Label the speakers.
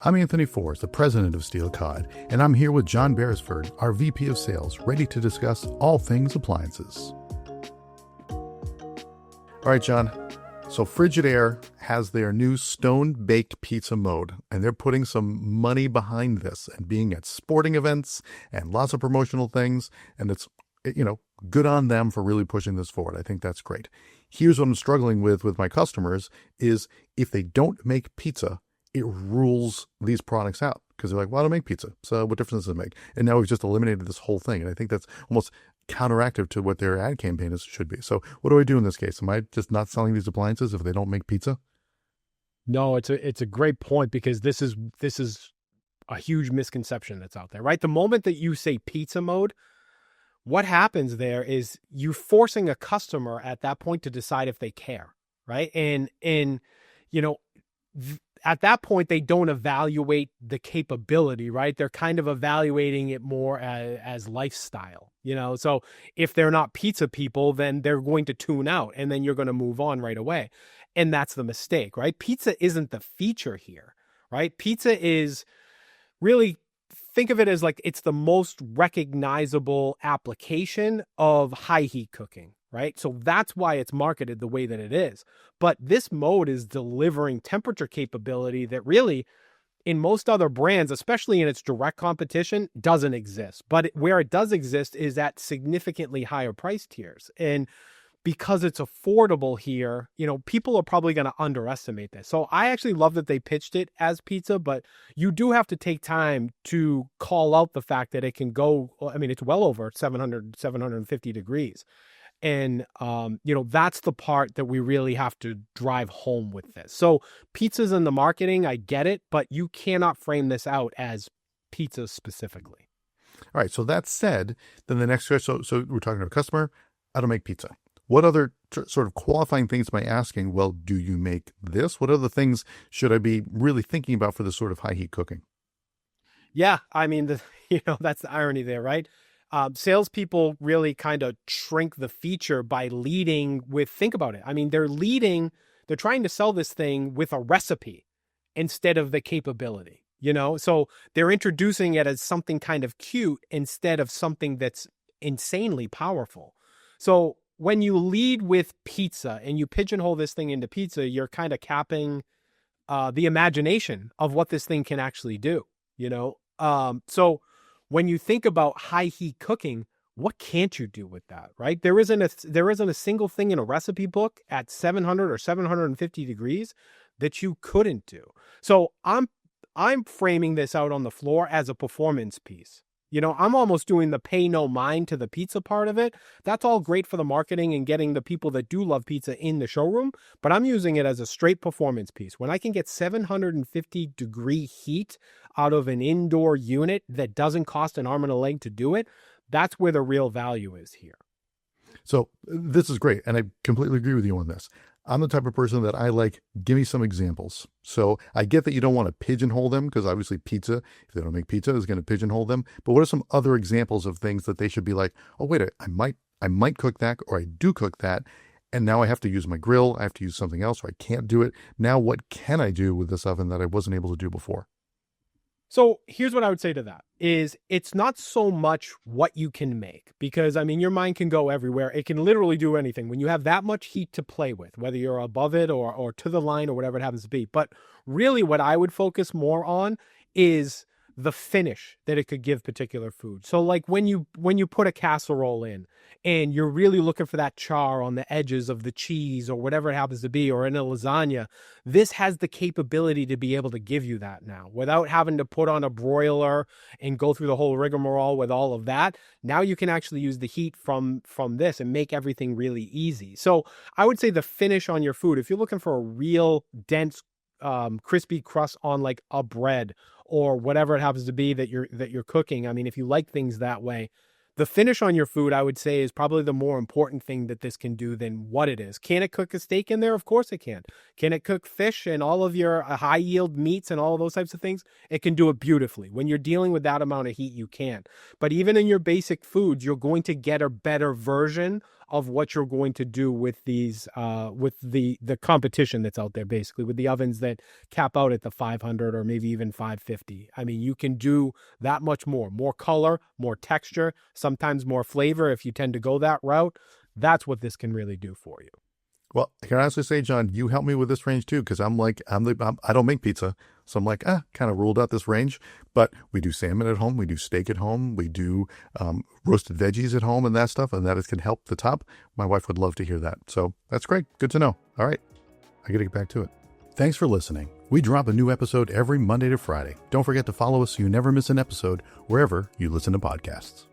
Speaker 1: I'm Anthony Forrest, the president of Steel Cod, and I'm here with John Beresford, our VP of Sales, ready to discuss all things appliances. All right, John. So Frigidaire has their new stone-baked pizza mode, and they're putting some money behind this and being at sporting events and lots of promotional things, and it's, good on them for really pushing this forward. I think that's great. Here's what I'm struggling with my customers is if they don't make pizza, it rules these products out because they're like, well, I don't make pizza. So what difference does it make? And now we've just eliminated this whole thing. And I think that's almost counteractive to what their ad campaign should be. So what do I do in this case? Am I just not selling these appliances if they don't make pizza?
Speaker 2: No, it's a great point because this is a huge misconception that's out there, right? The moment that you say pizza mode, what happens there is you're forcing a customer at that point to decide if they care, right? And at that point, they don't evaluate the capability, right? They're kind of evaluating it more as lifestyle, So if they're not pizza people, then they're going to tune out and then you're going to move on right away. And that's the mistake, right? Pizza isn't the feature here, right? Pizza is really, think of it as like it's the most recognizable application of high heat cooking. Right? So that's why it's marketed the way that it is. But this mode is delivering temperature capability that really, in most other brands, especially in its direct competition, doesn't exist. But where it does exist is at significantly higher price tiers. And because it's affordable here, people are probably going to underestimate this. So I actually love that they pitched it as pizza, but you do have to take time to call out the fact that it can go, it's well over 750 degrees. And, that's the part that we really have to drive home with this. So pizzas in the marketing, I get it, but you cannot frame this out as pizza specifically.
Speaker 1: All right. So that said, then the next question, so we're talking to a customer, I don't make pizza. What other sort of qualifying things am I asking? Well, do you make this? What other things should I be really thinking about for this sort of high heat cooking?
Speaker 2: Yeah. That's the irony there, right? Salespeople really kind of shrink the feature by leading with, think about it. They're trying to sell this thing with a recipe instead of the capability, So they're introducing it as something kind of cute instead of something that's insanely powerful. So when you lead with pizza and you pigeonhole this thing into pizza, you're kind of capping the imagination of what this thing can actually do, So when you think about high heat cooking, what can't you do with that, right? There isn't a single thing in a recipe book at 700 or 750 degrees that you couldn't do. So I'm framing this out on the floor as a performance piece. I'm almost doing the pay no mind to the pizza part of it. That's all great for the marketing and getting the people that do love pizza in the showroom, but I'm using it as a straight performance piece. When I can get 750 degree heat out of an indoor unit that doesn't cost an arm and a leg to do it, that's where the real value is here.
Speaker 1: So this is great. And I completely agree with you on this. I'm the type of person that I like, give me some examples. So I get that you don't want to pigeonhole them because obviously pizza, if they don't make pizza, is going to pigeonhole them. But what are some other examples of things that they should be like, oh, wait, I might cook that, or I do cook that. And now I have to use my grill. I have to use something else, or I can't do it. Now, what can I do with this oven that I wasn't able to do before?
Speaker 2: So here's what I would say to that is it's not so much what you can make because, your mind can go everywhere. It can literally do anything when you have that much heat to play with, whether you're above it or to the line or whatever it happens to be. But really what I would focus more on is the finish that it could give particular food. So like when you put a casserole in and you're really looking for that char on the edges of the cheese or whatever it happens to be, or in a lasagna, this has the capability to be able to give you that now without having to put on a broiler and go through the whole rigmarole with all of that. Now you can actually use the heat from this and make everything really easy. So I would say the finish on your food, if you're looking for a real dense, crispy crust on like a bread or whatever it happens to be that you're cooking. If you like things that way, the finish on your food, I would say, is probably the more important thing that this can do than what it is. Can it cook a steak in there? Of course it can. Can it cook fish and all of your high yield meats and all of those types of things? It can do it beautifully. When you're dealing with that amount of heat, you can. But even in your basic foods, you're going to get a better version of what you're going to do with these, with the competition that's out there, basically, with the ovens that cap out at the 500 or maybe even 550. I mean, you can do that much more color, more texture, sometimes more flavor if you tend to go that route. That's what this can really do for you.
Speaker 1: Well, I can honestly say, John, you helped me with this range too, because I don't make pizza. So I'm like, kind of ruled out this range. But we do salmon at home. We do steak at home. We do roasted veggies at home and that stuff. And that can help the top. My wife would love to hear that. So that's great. Good to know. All right. I got to get back to it. Thanks for listening. We drop a new episode every Monday to Friday. Don't forget to follow us so you never miss an episode wherever you listen to podcasts.